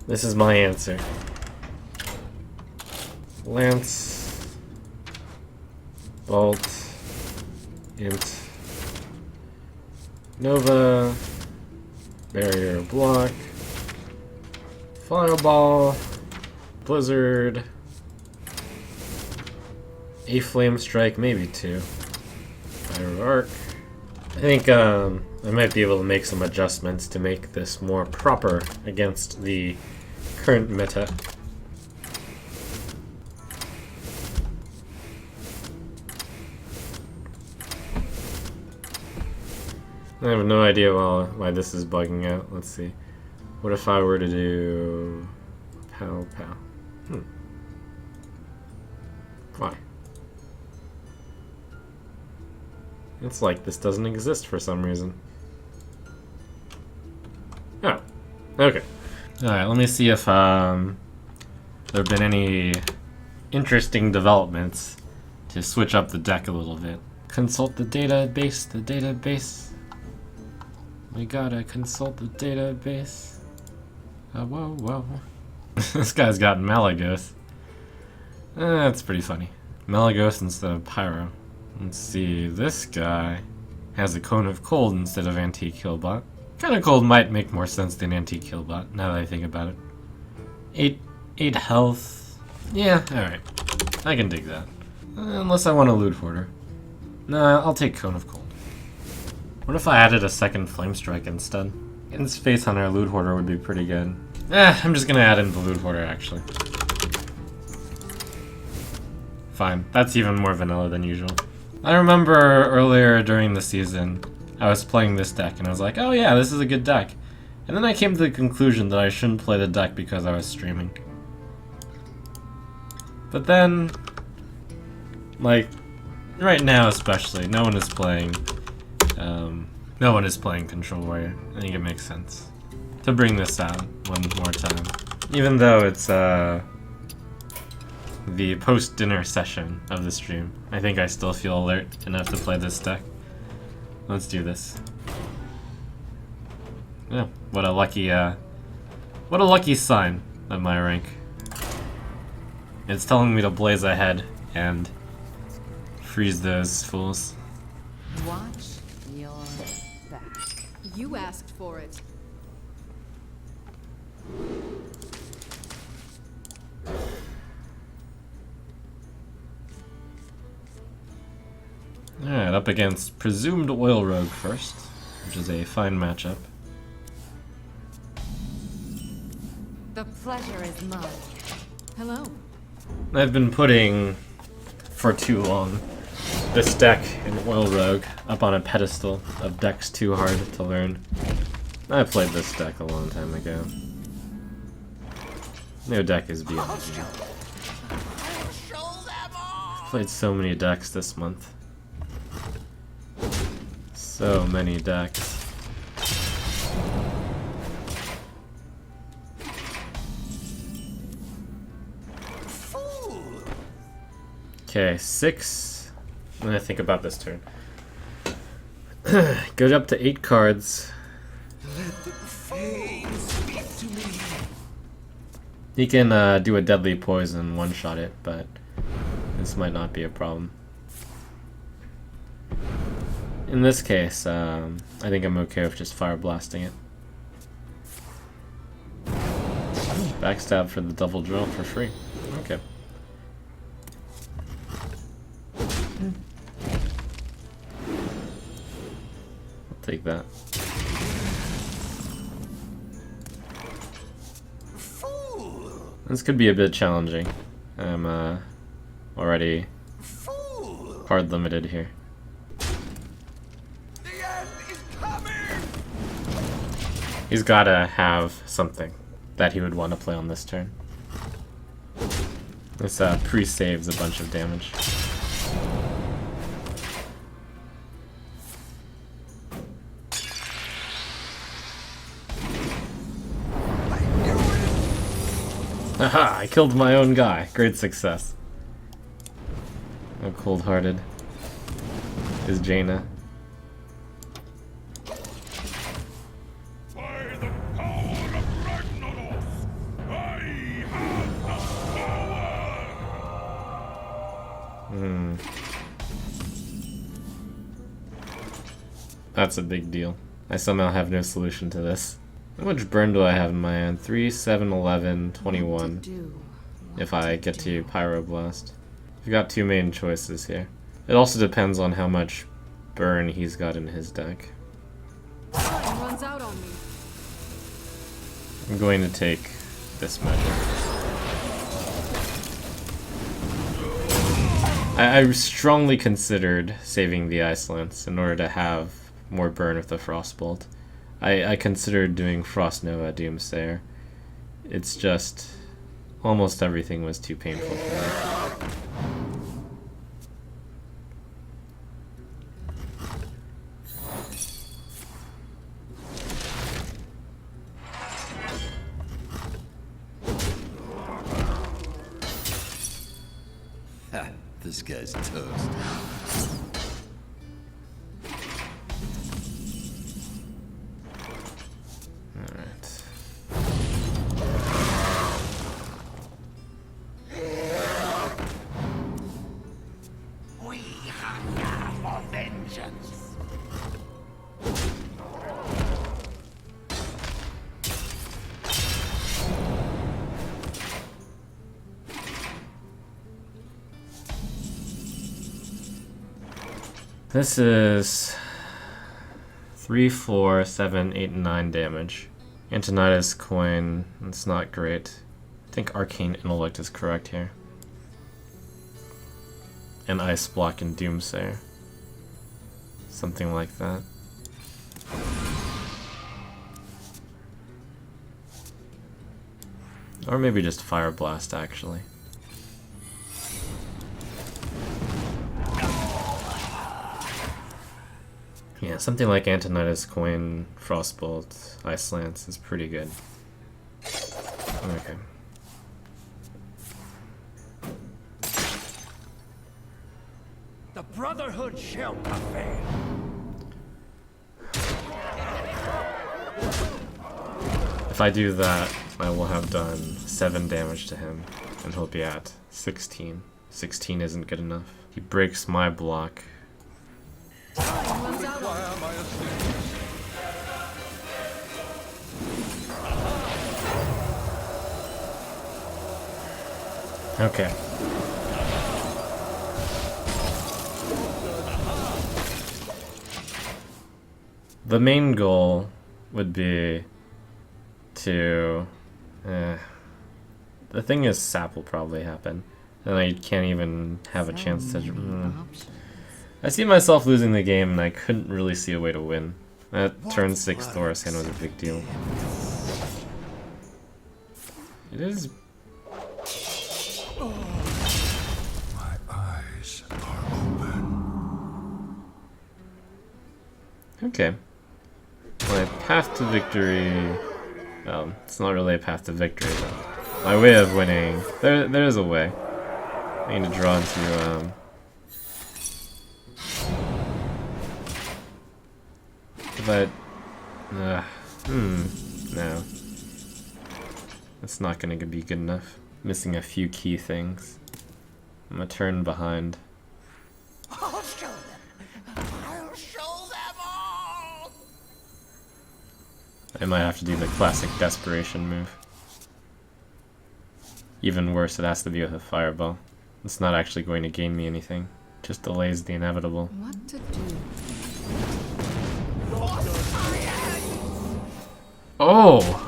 This is my answer. Lance, Bolt, Int, Nova, Barrier Block, Fireball, Blizzard, a Flame Strike, maybe 2. Fire Arc. I think I might be able to make some adjustments to make this more proper against the current meta. I have no idea why this is bugging out. Let's see. What if I were to do pow pow? Why? It's like this doesn't exist for some reason. Oh, okay. Alright, let me see if there have been any interesting developments to switch up the deck a little bit. Consult the database. We gotta consult the database. Whoa. This guy's got Malagos. That's pretty funny. Malagos instead of Pyro. Let's see, this guy has a Cone of Cold instead of Anti-Killbot. Cone of Cold might make more sense than Anti-Killbot, now that I think about it. 8 health. Yeah, alright. I can dig that. Unless I want a Loot Hoarder. Nah, I'll take Cone of Cold. What if I added a second Flame Strike instead? In Space Hunter, Loot Hoarder would be pretty good. I'm just gonna add in the Loot Hoarder, actually. Fine, that's even more vanilla than usual. I remember earlier during the season, I was playing this deck and I was like, oh yeah, this is a good deck. And then I came to the conclusion that I shouldn't play the deck because I was streaming. But then, like, right now especially, no one is playing Control Warrior. I think it makes sense to bring this out one more time. Even though it's the post-dinner session of the stream, I think I still feel alert enough to play this deck. Let's do this. Yeah, what a lucky sign of my rank. It's telling me to blaze ahead and freeze those fools. Watch your back. You asked for it. Alright, up against Presumed Oil Rogue first, which is a fine matchup. The pleasure is mine. Hello. I've been putting, for too long, this deck in Oil Rogue up on a pedestal of decks too hard to learn. I played this deck a long time ago. No deck is beyond me. I've played so many decks this month. So many decks. Okay, 6. I'm gonna think about this turn. Go up to 8 cards. He can do a deadly poison, one-shot it, but this might not be a problem. In this case, I think I'm okay with just fire blasting it. Backstab for the double drill for free. Okay. I'll take that. This could be a bit challenging. I'm already card limited here. He's gotta have something that he would want to play on this turn. This pre-saves a bunch of damage. Haha, I killed my own guy. Great success. How cold-hearted is Jaina? That's a big deal. I somehow have no solution to this. How much burn do I have in my hand? 3, 7, 11, 21. If I get to Pyroblast. I've got two main choices here. It also depends on how much burn he's got in his deck. Time runs out on me. I'm going to take this measure. I strongly considered saving the Ice Lance in order to have more burn with the Frostbolt. I considered doing Frost Nova Doomsayer. It's just almost everything was too painful for me. This guy's toast. Alright. We hunger for vengeance. This is 3, 4, 7, 8, and 9 damage. Antonidas coin, that's not great. I think Arcane Intellect is correct here. And Ice Block and Doomsayer. Something like that. Or maybe just Fire Blast, actually. Yeah, something like Antonidas Coin, Frostbolt, Ice Lance is pretty good. Okay. The Brotherhood shall prevail. If I do that, I will have done 7 damage to him, and he'll be at 16. 16 isn't good enough. He breaks my block. Time runs out on me. Okay. The main goal would be to... the thing is, sap will probably happen. And I can't even have a chance to... I see myself losing the game, and I couldn't really see a way to win. That turn 6 Thoros hand was a big deal. It is... My eyes are open. Okay. My path to victory... Well, it's not really a path to victory, but my way of winning... There is a way. I need to draw into... But... no. That's not gonna be good enough. Missing a few key things. I'm a turn behind. I'll show them. I'll show them all. I might have to do the classic desperation move. Even worse, it has to be with a fireball. It's not actually going to gain me anything. Just delays the inevitable. What to do? Oh!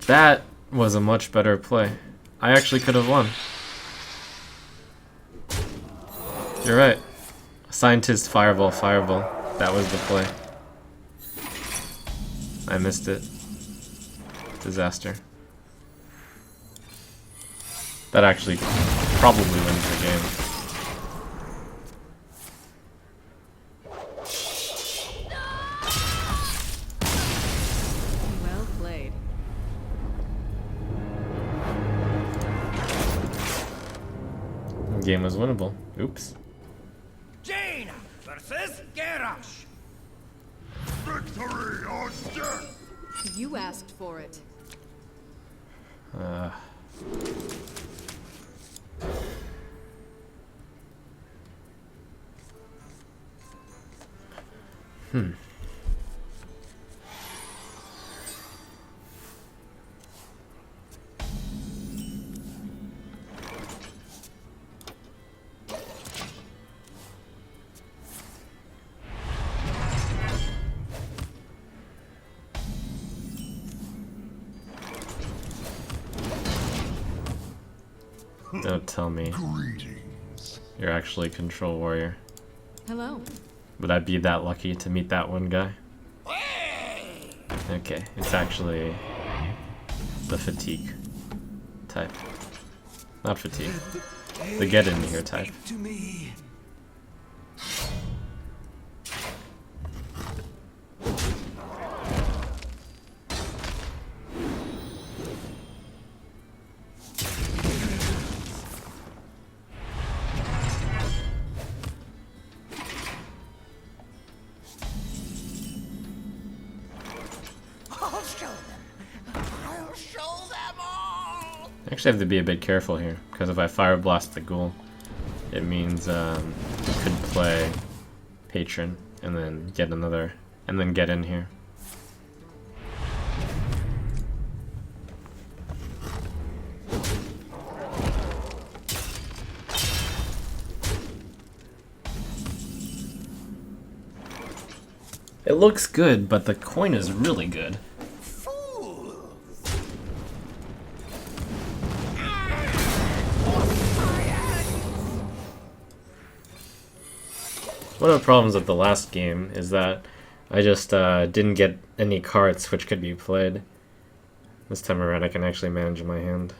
That was a much better play. I actually could have won. You're right. Scientist fireball, fireball. That was the play. I missed it. Disaster. That actually probably wins the game. Well played. The game was winnable. Oops. Jaina versus Garrosh. Victory or death. You asked for it. Don't tell me you're actually Control Warrior. Hello. Would I be that lucky to meet that one guy? Okay, it's actually the Fatigue type. Not Fatigue. The Get In Here type. To me. I'll show them. I'll show them all. I actually have to be a bit careful here, because if I Fire Blast the Ghoul, it means I could play Patron and then get another, and then Get In Here. It looks good, but the coin is really good. Fool. One of the problems with the last game is that I just didn't get any cards which could be played. This time around I can actually manage my hand.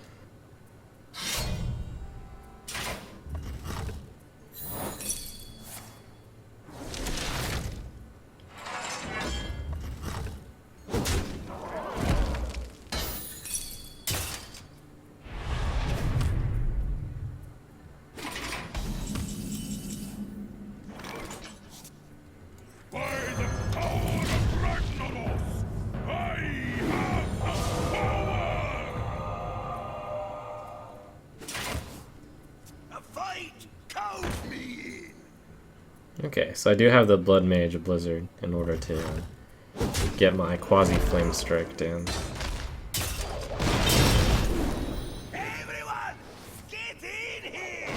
Okay, so I do have the Blood Mage Blizzard in order to get my Quasi-Flame Strike down. Everyone, get in here.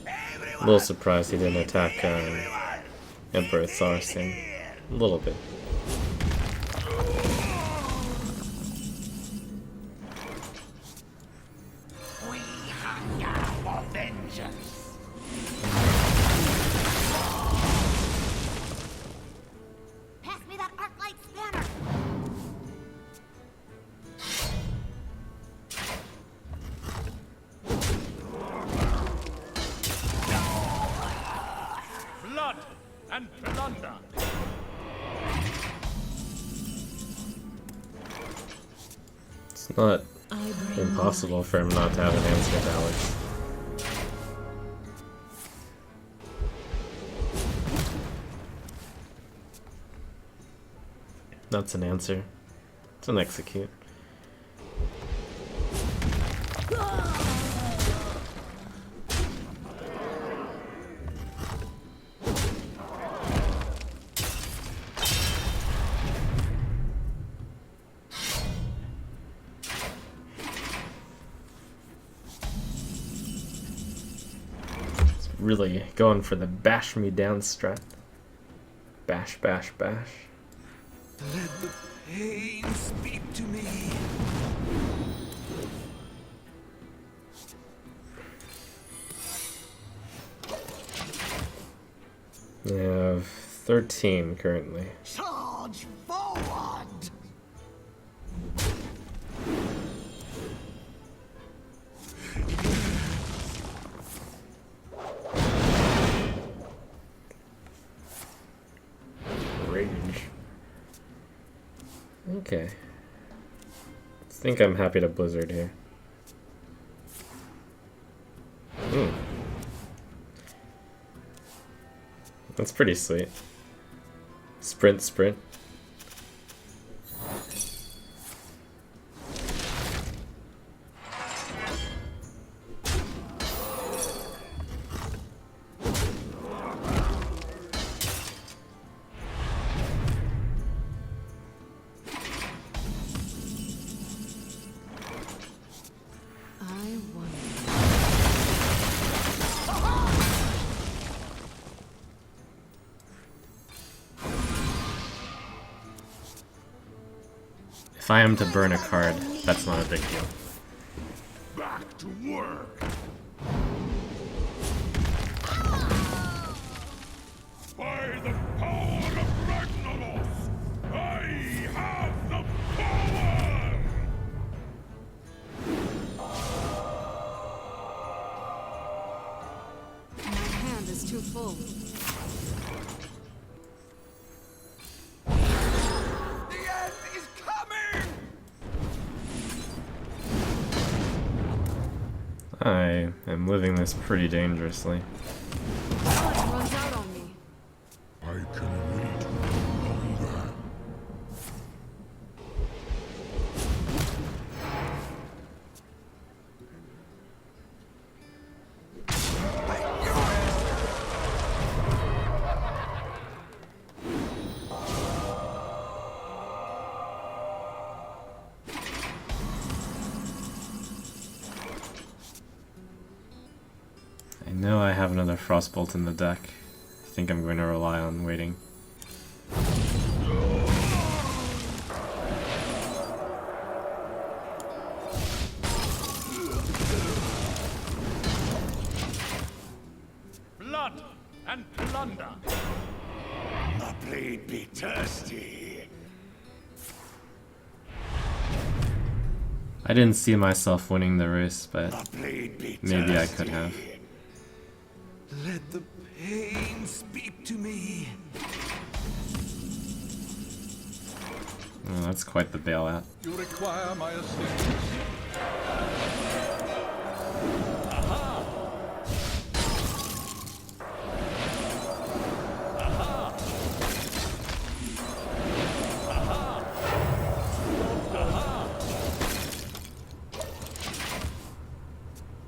Everyone, A little surprised he didn't attack everyone, Emperor Tharsin. A little bit. We hunger for vengeance. Pass me that arc-light spanner! Blood and plunder. It's not I bring impossible for him not to have an answer to Alex. That's an answer. It's an execute. It's really going for the bash me down strat. Bash, bash, bash. Let the pain speak to me. I have 13 currently. Charge forward. Rage. Okay. I think I'm happy to Blizzard here. That's pretty sweet. Sprint, sprint. If I am to burn a card, that's not a big deal. Back to work. By the power of Ragnaros, I have the power! My hand is too full. The end is coming! I am living this pretty dangerously. Time runs out on me. I can wait no longer. I know I have another Frostbolt in the deck. I think I'm going to rely on waiting. Blood and plunder. My blade be thirsty. I didn't see myself winning the race, but My blade be maybe I could have. Let the pain speak to me. Oh, that's quite the bailout. You require my assistance.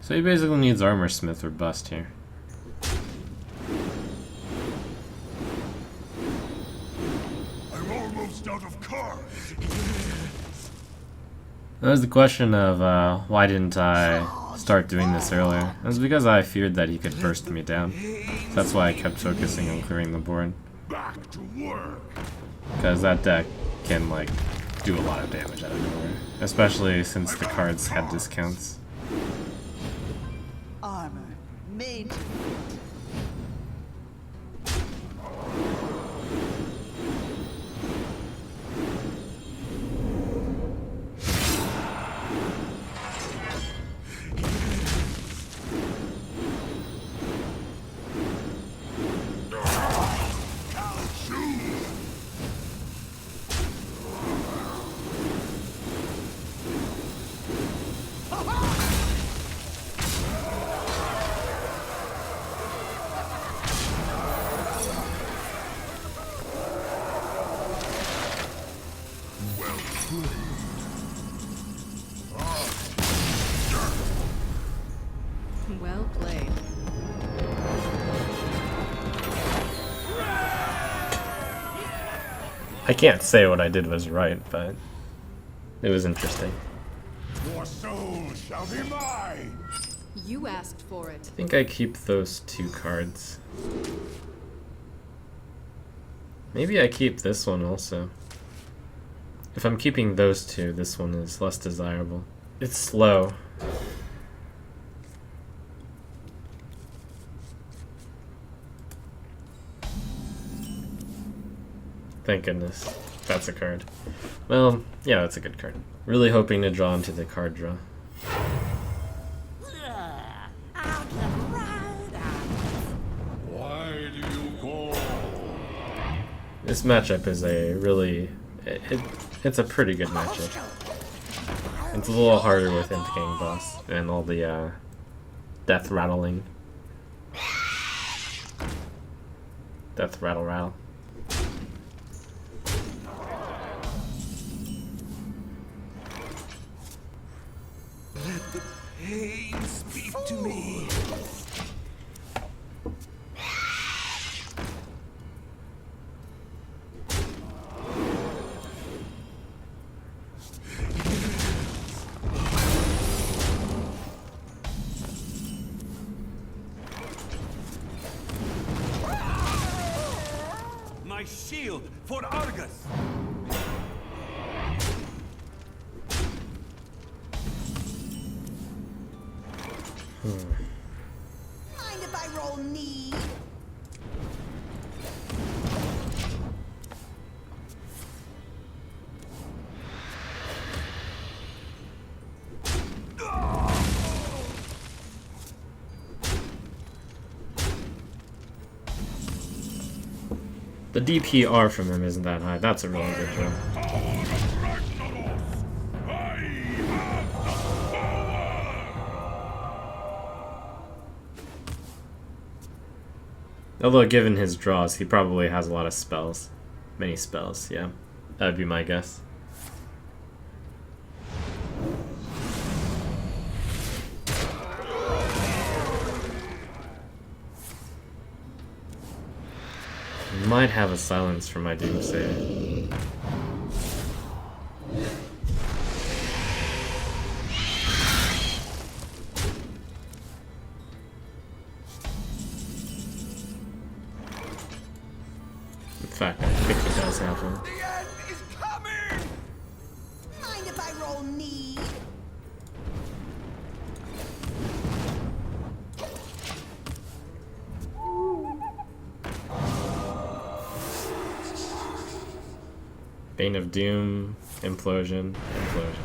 So he basically needs Armor Smith or bust here. I'm almost out of cards. That was the question of why didn't I start doing this earlier. It was because I feared that he could burst me down. So that's why I kept focusing on clearing the board. Back to work. Because that deck can, like, do a lot of damage out of nowhere. Especially since the cards had discounts. Armor, mage. Well played. I can't say what I did was right, but it was interesting. Your soul shall be mine. You asked for it. I think I keep those two cards. Maybe I keep this one also. If I'm keeping those two, this one is less desirable. It's slow. Thank goodness. That's a card. Well, yeah, that's a good card. Really hoping to draw into the card draw. I'll get right out. Why do you call? This matchup is a really... it's a pretty good matchup. It's a little harder with Intaking Boss and all the death rattling. Death rattle rattle. Let the pain speak to me. My shield for Argus. Mind if I roll need? The DPR from him isn't that high. That's a really good job. Although given his draws, he probably has a lot of spells. Many spells, yeah. That'd be my guess. Might have a silence for my doomsayer. In fact, I think he does have one. The end is coming! Mind if I roll need? Bane of Doom, Implosion, Implosion.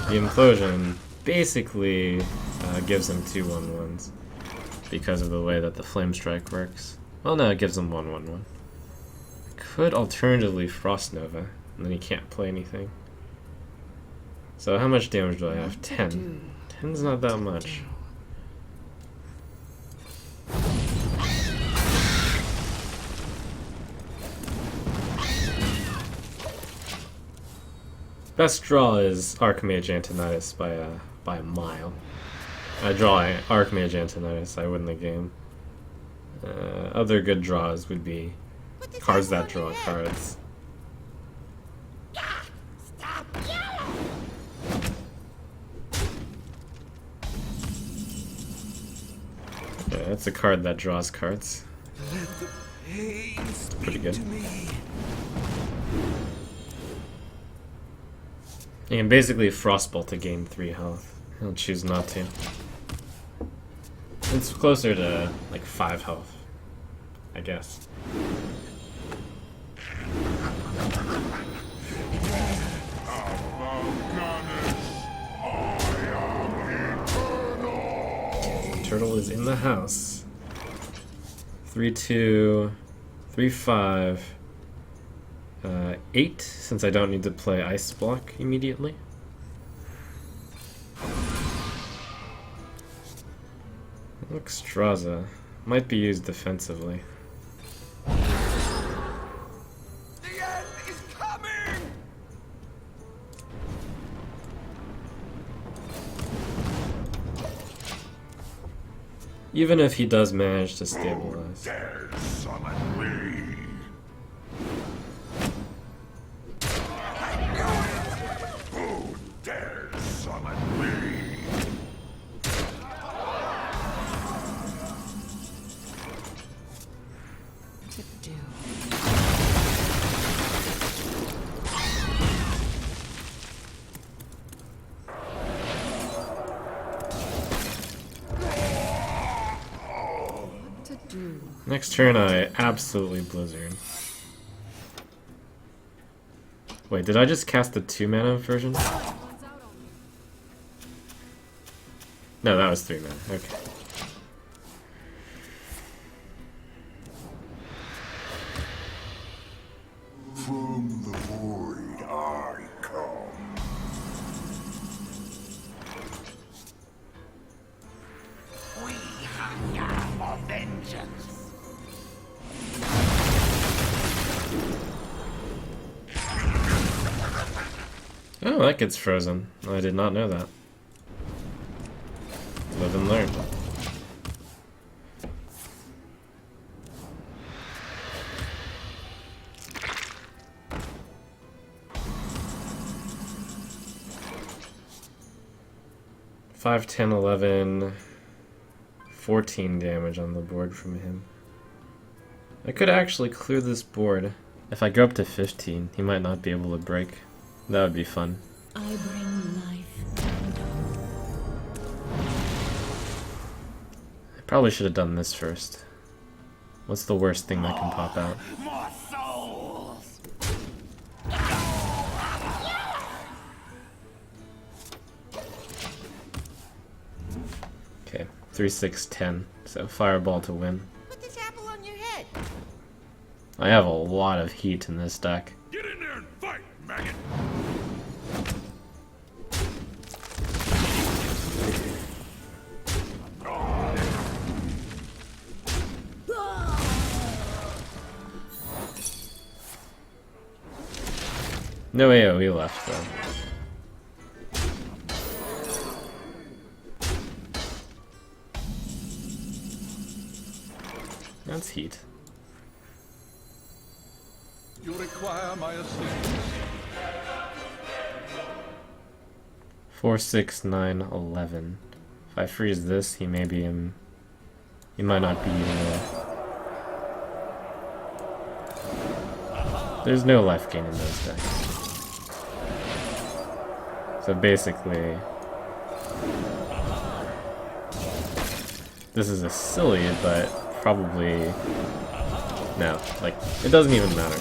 The Implosion basically gives him 2/1/1s because of the way that the Flame Strike works. Well, no, it gives him 1/1/1. Could alternatively Frost Nova, and then he can't play anything. So how much damage do I have? 10. 10's not that much. Best draw is Archmage Antonidas by a mile. I draw Archmage Antonidas, I win the game. Other good draws would be cards that draw cards. Stop yelling! Yeah, that's a card that draws cards. Let the pain speak Pretty good. to me. You can basically Frostbolt to gain 3 health. He'll choose not to. It's closer to like 5 health, I guess. Turtle is in the house. 3/2, 3/5. 8, since I don't need to play Ice Block immediately. Extraza might be used defensively. The end is coming! Even if he does manage to stabilize. Dare summon me! Who dares summon me? To do. 2. Next turn I absolutely blizzard. Wait, did I just cast the 2-mana version? Runs out on me. No, that was 3 mana. Okay. From the void I come. We hunger for vengeance. Oh, that gets frozen. I did not know that. Live and learn. Five, 10, 11, 14 damage on the board from him. I could actually clear this board. If I go up to 15, he might not be able to break. That would be fun. I bring life and hope. Probably should have done this first. What's the worst thing that can pop out? More souls! Okay, 3, 6, 10. So fireball to win. Put this apple on your head. I have a lot of heat in this deck. Get in there and fight, maggot! No AoE left though. That's heat. You require my assistance. 4, 6, 9, 11. If I freeze this, he may be he might not be There's no life gain in those decks. So basically, this is a silly, but probably no. Like, it doesn't even matter.